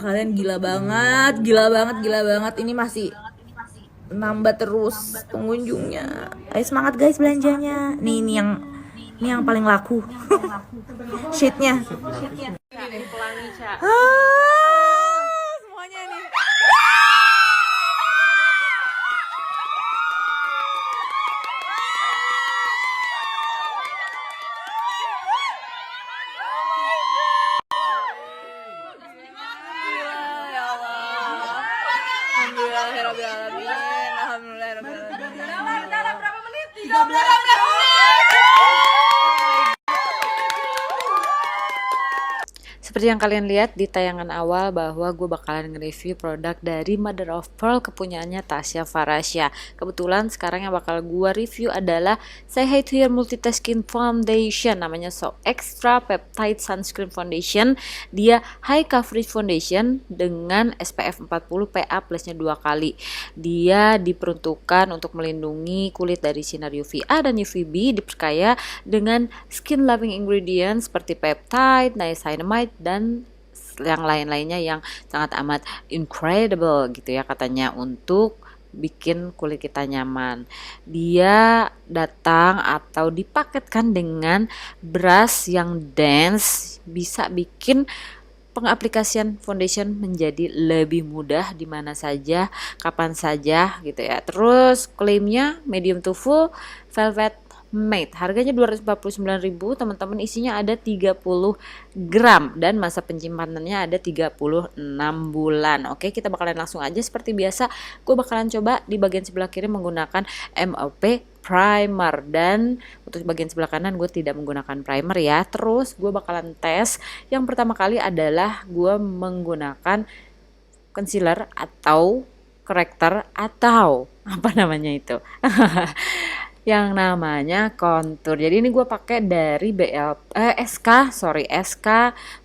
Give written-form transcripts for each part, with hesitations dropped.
kalian gila banget, gila banget, gila banget. Ini masih nambah terus pengunjungnya. Ayo semangat guys belanjanya. Nih ini yang paling laku. Sheetnya. Semuanya nih. Seperti yang kalian lihat di tayangan awal bahwa gue bakalan nge-review produk dari Mother of Pearl kepunyaannya Tasya Farasya. Kebetulan sekarang yang bakal gue review adalah Say Hi to Your Multitasking Foundation. Namanya So Extra Peptide Sunscreen Foundation. Dia high coverage foundation dengan SPF 40 PA plusnya 2 kali. Dia diperuntukkan untuk melindungi kulit dari sinar UVA dan UVB, diperkaya dengan skin loving ingredients seperti peptide, niacinamide, dan yang lain-lainnya yang sangat amat incredible gitu ya katanya untuk bikin kulit kita nyaman. Dia datang atau dipaketkan dengan brush yang dense, bisa bikin pengaplikasian foundation menjadi lebih mudah di mana saja, kapan saja gitu ya. Terus klaimnya medium to full velvet matte. Harganya 249.000, teman-teman. Isinya ada 30 gram dan masa penyimpanannya ada 36 bulan. Oke, kita bakalan langsung aja seperti biasa. Gue bakalan coba di bagian sebelah kiri menggunakan MOP primer, dan untuk bagian sebelah kanan gue tidak menggunakan primer ya. Terus gue bakalan tes. Yang pertama kali adalah gue menggunakan concealer atau corrector atau apa namanya itu yang namanya contour. Jadi ini gue pakai dari SK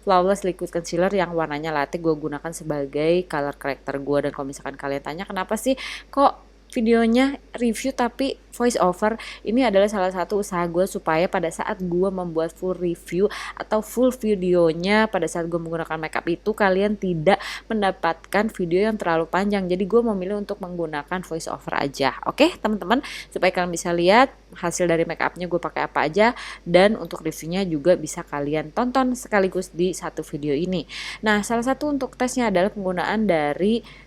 Flawless Liquid Concealer yang warnanya latte. Gue gunakan sebagai color corrector gue. Dan kalau misalkan kalian tanya kenapa sih kok videonya review tapi voice over, ini adalah salah satu usaha gue supaya pada saat gue membuat full review atau full videonya pada saat gue menggunakan makeup itu kalian tidak mendapatkan video yang terlalu panjang. Jadi gue memilih untuk menggunakan voice over aja. Oke teman-teman, supaya kalian bisa lihat hasil dari makeupnya gue pakai apa aja, dan untuk reviewnya juga bisa kalian tonton sekaligus di satu video ini. Nah, salah satu untuk tesnya adalah penggunaan dari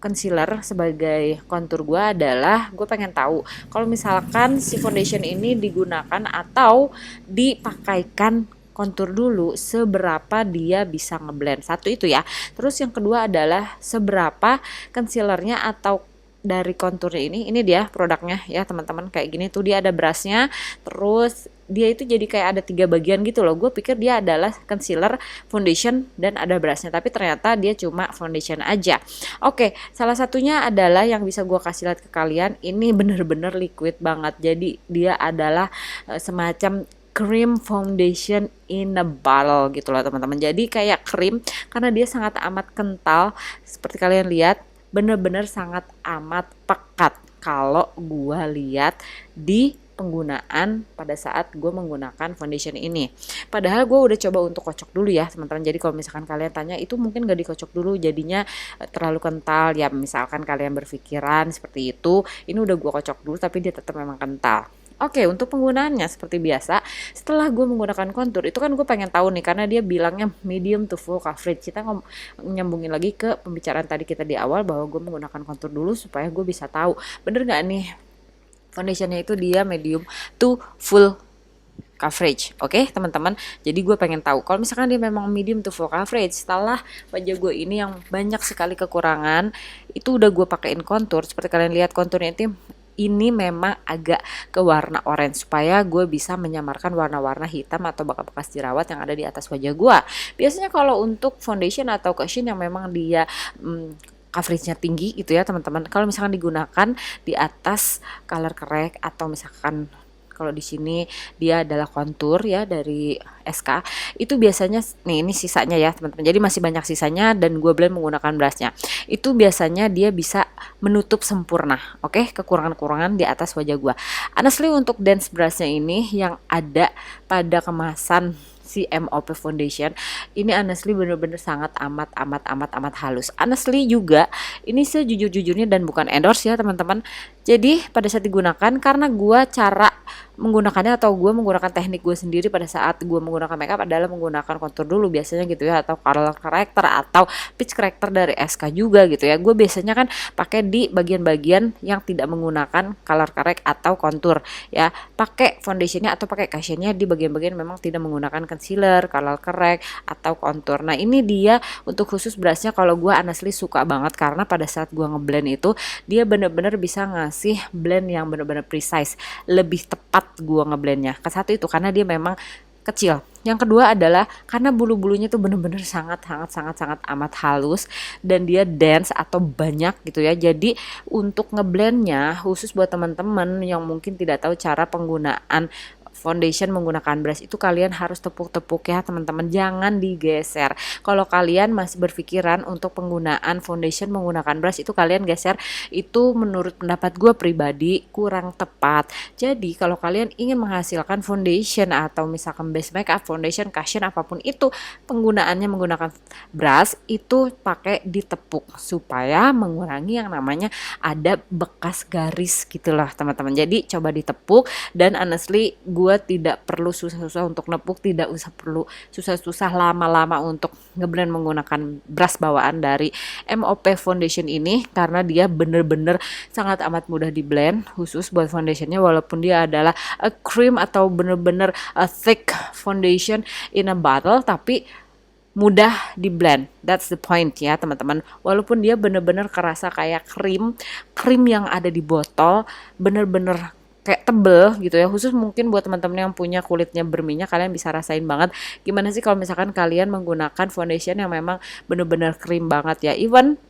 concealer sebagai kontur gue adalah gue pengen tahu kalau misalkan si foundation ini digunakan atau dipakaikan kontur dulu seberapa dia bisa ngeblend. Satu itu ya. Terus yang kedua adalah seberapa concealernya atau dari konturnya ini dia produknya ya teman-teman, kayak gini tuh dia ada brushnya, terus dia itu jadi kayak ada 3 bagian gitu loh. Gue pikir dia adalah concealer, foundation, dan ada brushnya, tapi ternyata dia cuma foundation aja. Oke, salah satunya adalah yang bisa gue kasih lihat ke kalian, ini bener-bener liquid banget. Jadi dia adalah semacam cream foundation in a bottle gitu loh teman-teman. Jadi kayak krim karena dia sangat amat kental, seperti kalian lihat bener-bener sangat amat pekat kalau gue lihat di penggunaan pada saat gue menggunakan foundation ini. Padahal gue udah coba untuk kocok dulu ya teman-teman. Jadi kalau misalkan kalian tanya itu mungkin gak dikocok dulu jadinya terlalu kental ya, misalkan kalian berpikiran seperti itu, ini udah gue kocok dulu tapi dia tetap memang kental. Oke, untuk penggunaannya seperti biasa, setelah gue menggunakan kontur, itu kan gue pengen tahu nih, karena dia bilangnya medium to full coverage. Kita nyambungin lagi ke pembicaraan tadi kita di awal, bahwa gue menggunakan kontur dulu supaya gue bisa tahu, bener gak nih foundationnya itu dia medium to full coverage. Oke teman-teman, jadi gue pengen tahu kalau misalkan dia memang medium to full coverage, setelah wajah gue ini yang banyak sekali kekurangan, itu udah gue pakein kontur. Seperti kalian lihat konturnya itu ini memang agak ke warna orange supaya gue bisa menyamarkan warna-warna hitam atau bekas jerawat yang ada di atas wajah gue. Biasanya kalau untuk foundation atau cushion yang memang dia coveragenya tinggi gitu ya teman-teman, kalau misalkan digunakan di atas color correct atau misalkan kalau di sini dia adalah kontur ya dari SK, itu biasanya nih ini sisanya ya teman-teman. Jadi masih banyak sisanya dan gue blend menggunakan brushnya. Itu biasanya dia bisa menutup sempurna, oke, kekurangan-kekurangan di atas wajah gue. Honestly untuk dense brushnya ini yang ada pada kemasan si MOP foundation ini honestly bener-bener sangat amat halus. Honestly juga ini sejujur-jujurnya dan bukan endorse ya teman-teman. Jadi pada saat digunakan, karena gua cara menggunakannya atau gue menggunakan teknik gue sendiri pada saat gue menggunakan makeup adalah menggunakan contour dulu biasanya gitu ya, atau color corrector atau peach corrector dari SK juga gitu ya. Gue biasanya kan pakai di bagian-bagian yang tidak menggunakan color correct atau contour ya, pakai foundationnya atau pakai cushionnya di bagian-bagian memang tidak menggunakan concealer, color correct atau contour. Nah ini dia untuk khusus brushnya, kalau gue honestly suka banget karena pada saat gue ngeblend itu dia bener-bener bisa ngasih blend yang bener-bener precise, lebih tepat gue ngeblendnya. Ke satu itu karena dia memang kecil. Yang kedua adalah karena bulu-bulunya tuh bener-bener sangat amat halus dan dia dense atau banyak gitu ya. Jadi untuk ngeblendnya khusus buat teman-teman yang mungkin tidak tahu cara penggunaan foundation menggunakan brush itu, kalian harus tepuk-tepuk ya teman-teman, jangan digeser. Kalau kalian masih berpikiran untuk penggunaan foundation menggunakan brush itu kalian geser, itu menurut pendapat gue pribadi kurang tepat. Jadi kalau kalian ingin menghasilkan foundation atau misalkan base makeup, foundation, cushion, apapun itu penggunaannya menggunakan brush, itu pakai ditepuk supaya mengurangi yang namanya ada bekas garis gitulah teman-teman. Jadi coba ditepuk, dan honestly gue tidak perlu susah-susah untuk nepuk, tidak usah perlu susah-susah lama-lama untuk ngeblend menggunakan brush bawaan dari MOP foundation ini, karena dia bener-bener sangat amat mudah di blend khusus buat foundationnya, walaupun dia adalah a cream atau bener-bener a thick foundation in a bottle, tapi mudah di blend. That's the point ya teman-teman. Walaupun dia bener-bener kerasa kayak krim yang ada di botol, bener-bener kayak tebel gitu ya. Khusus mungkin buat teman-teman yang punya kulitnya berminyak, kalian bisa rasain banget gimana sih kalau misalkan kalian menggunakan foundation yang memang bener-bener krim banget ya. Even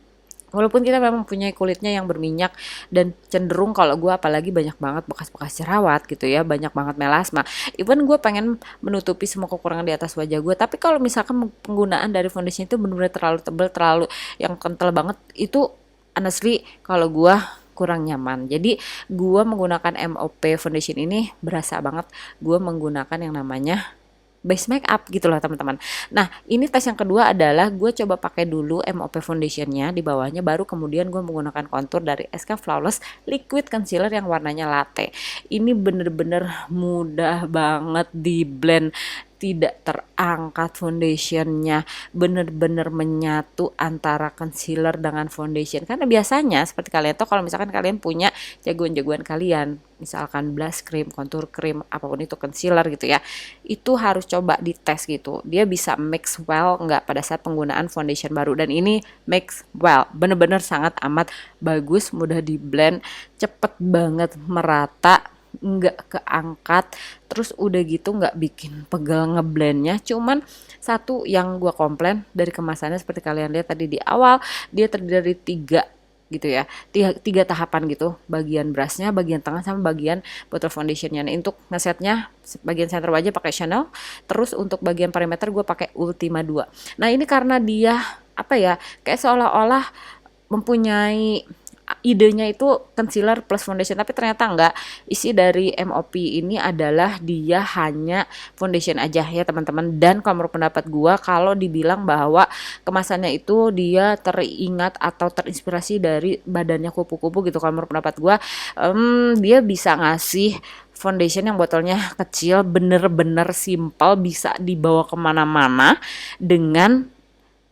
walaupun kita memang punya kulitnya yang berminyak dan cenderung, kalau gue apalagi banyak banget bekas-bekas jerawat gitu ya, banyak banget melasma. Even gue pengen menutupi semua kekurangan di atas wajah gue, tapi kalau misalkan penggunaan dari foundation itu benar-benar terlalu tebal, terlalu yang kental banget, itu honestly kalau gue kurang nyaman. Jadi gue menggunakan MOP foundation ini berasa banget gue menggunakan yang namanya base makeup gitu loh teman-teman. Nah ini tes yang kedua adalah gue coba pakai dulu MOP foundationnya di bawahnya, baru kemudian gue menggunakan contour dari SK Flawless Liquid Concealer yang warnanya latte. Ini bener-bener mudah banget di blend, tidak terangkat foundationnya, bener-bener menyatu antara concealer dengan foundation. Karena biasanya seperti kalian tahu, kalau misalkan kalian punya jagoan-jagoan kalian, misalkan blush cream, contour cream, apapun itu, concealer gitu ya, itu harus coba dites gitu, dia bisa mix well nggak pada saat penggunaan foundation baru. Dan ini mix well, bener-bener sangat amat bagus, mudah di blend, cepet banget merata, nggak keangkat, terus udah gitu nggak bikin pegel ngeblendnya. Cuman satu yang gue komplain dari kemasannya, seperti kalian lihat tadi di awal, dia terdiri dari tiga gitu ya, tiga tahapan gitu, bagian brushnya, bagian tengah, sama bagian bottle foundationnya. Nah untuk ngesetnya bagian center wajah pakai Chanel, terus untuk bagian perimeter gue pakai Ultima 2. Nah ini karena dia apa ya, kayak seolah-olah mempunyai idenya itu concealer plus foundation, tapi ternyata enggak. Isi dari MOP ini adalah dia hanya foundation aja ya teman-teman. Dan kalau menurut pendapat gua, kalau dibilang bahwa kemasannya itu dia teringat atau terinspirasi dari badannya kupu-kupu gitu, kalau menurut pendapat gua dia bisa ngasih foundation yang botolnya kecil, bener-bener simple, bisa dibawa kemana-mana dengan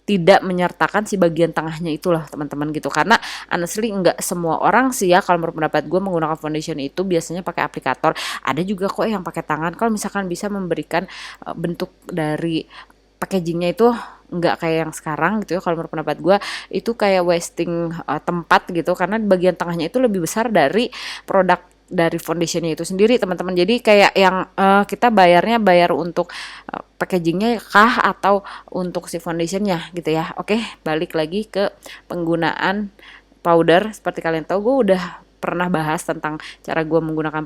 tidak menyertakan si bagian tengahnya itulah teman-teman gitu. Karena honestly nggak semua orang sih ya, kalau menurut pendapat gue, menggunakan foundation itu biasanya pakai aplikator. Ada juga kok yang pakai tangan, kalau misalkan bisa memberikan bentuk dari packagingnya itu nggak kayak yang sekarang gitu ya. Kalau menurut pendapat gue itu kayak wasting tempat gitu, karena bagian tengahnya itu lebih besar dari produk dari foundationnya itu sendiri teman-teman. Jadi kayak yang kita bayar untuk packagingnya kah atau untuk si foundationnya gitu ya. Oke, balik lagi ke penggunaan powder. Seperti kalian tahu, gue udah pernah bahas tentang cara gue menggunakan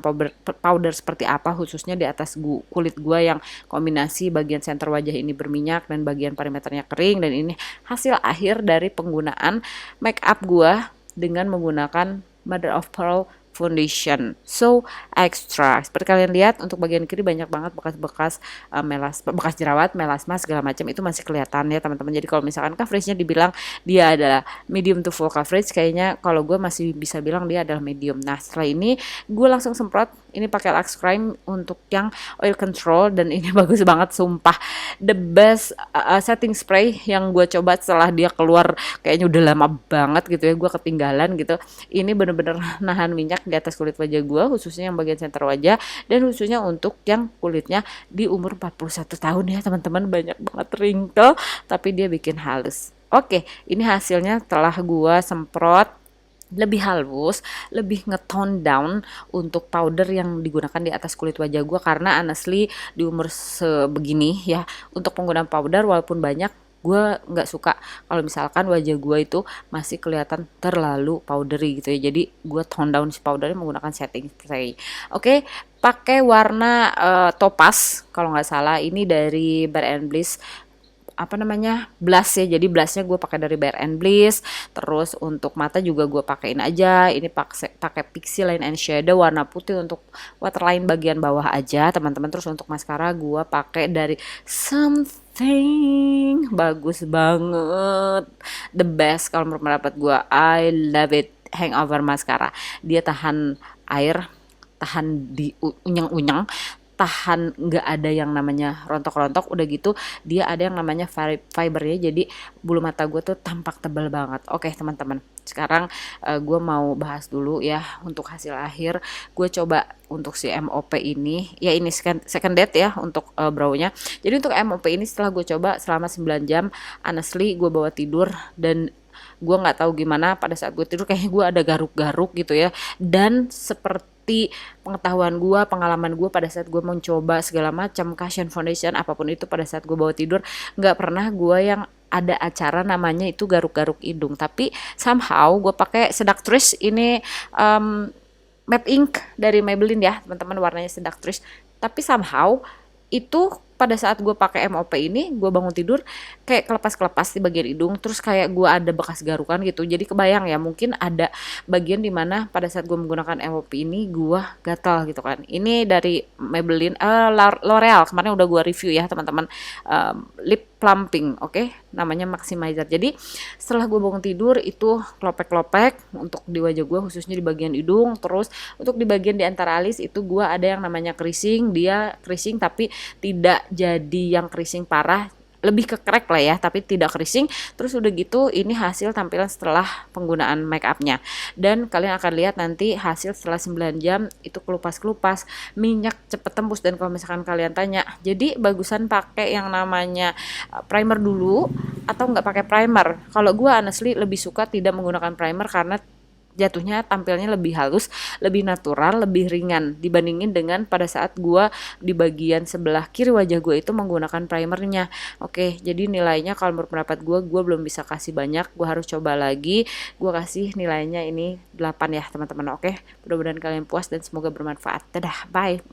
powder seperti apa, khususnya di atas kulit gue yang kombinasi bagian center wajah ini berminyak dan bagian perimeternya kering. Dan ini hasil akhir dari penggunaan make up gue dengan menggunakan Mother of Pearl foundation so extra. Seperti kalian lihat untuk bagian kiri banyak banget bekas-bekas bekas jerawat, melasma segala macam itu masih kelihatan ya teman-teman. Jadi kalau misalkan coveragenya dibilang dia adalah medium to full coverage, kayaknya kalau gue masih bisa bilang dia adalah medium. Nah setelah ini gue langsung semprot ini pakai Lux Crime untuk yang oil control, dan ini bagus banget sumpah, the best setting spray yang gue coba setelah dia keluar kayaknya udah lama banget gitu ya, gue ketinggalan gitu. Ini bener-bener nahan minyak di atas kulit wajah gue, khususnya yang bagian center wajah, dan khususnya untuk yang kulitnya di umur 41 tahun ya teman-teman, banyak banget wrinkle tapi dia bikin halus. Oke, ini hasilnya setelah gue semprot lebih halus, lebih nge-tone down untuk powder yang digunakan di atas kulit wajah gue, karena honestly di umur sebegini ya untuk penggunaan powder walaupun banyak, gue nggak suka kalau misalkan wajah gue itu masih kelihatan terlalu powdery gitu ya. Jadi gue tone down si powdernya menggunakan setting spray. Oke, pakai warna topaz kalau nggak salah, ini dari Bare and Bliss, apa namanya, blush ya. Jadi blushnya gue pakai dari Bare and Bliss. Terus untuk mata juga gue pakein aja, ini pakai Pixie Line and Shadow warna putih untuk waterline bagian bawah aja teman-teman. Terus untuk maskara gue pakai dari Something, bagus banget, the best kalau menurut pendapat gue, I love it. Hangover Mascara, dia tahan air, tahan di unyang-unyang, tahan nggak ada yang namanya rontok-rontok, udah gitu dia ada yang namanya fibernya, jadi bulu mata gue tuh tampak tebal banget. Oke teman-teman, sekarang gue mau bahas dulu ya untuk hasil akhir. Gue coba untuk si MOP ini ya, ini second date ya untuk brow-nya. Jadi untuk MOP ini setelah gue coba selama 9 jam, honestly gue bawa tidur, dan gue nggak tahu gimana pada saat gue tidur kayaknya gue ada garuk-garuk gitu ya. Dan seperti pengetahuan gue, pengalaman gue pada saat gue mencoba segala macam cushion foundation apapun itu pada saat gue bawa tidur, nggak pernah gue yang ada acara namanya itu garuk-garuk hidung. Tapi somehow gue pakai Seductress ini matte ink dari Maybelline ya teman-teman, warnanya Seductress. Tapi somehow itu pada saat gue pakai MOP ini, gue bangun tidur kayak kelepas-kelepas di bagian hidung, terus kayak gue ada bekas garukan gitu. Jadi kebayang ya, mungkin ada bagian dimana pada saat gue menggunakan MOP ini gue gatal gitu kan. Ini dari Maybelline, L'Oreal, kemarin udah gue review ya teman-teman, lip plumping, oke? Namanya Maximizer. Jadi setelah gue bangun tidur itu klopek-klopek untuk di wajah gue, khususnya di bagian hidung. Terus untuk di bagian di antara alis itu gue ada yang namanya creasing, dia creasing tapi tidak jadi yang creasing parah, lebih ke crack lah ya, tapi tidak creasing. Terus udah gitu ini hasil tampilan setelah penggunaan make upnya, dan kalian akan lihat nanti hasil setelah 9 jam itu kelupas-kelupas, minyak cepet tembus. Dan kalau misalkan kalian tanya, jadi bagusan pakai yang namanya primer dulu atau nggak pakai primer? Kalau gue honestly lebih suka tidak menggunakan primer, karena jatuhnya tampilnya lebih halus, lebih natural, lebih ringan dibandingin dengan pada saat gue di bagian sebelah kiri wajah gue itu menggunakan primernya. Oke, jadi nilainya kalau menurut pendapat gue belum bisa kasih banyak, gue harus coba lagi. Gue kasih nilainya ini 8 ya teman-teman. Oke, mudah-mudahan kalian puas dan semoga bermanfaat. Dadah, bye.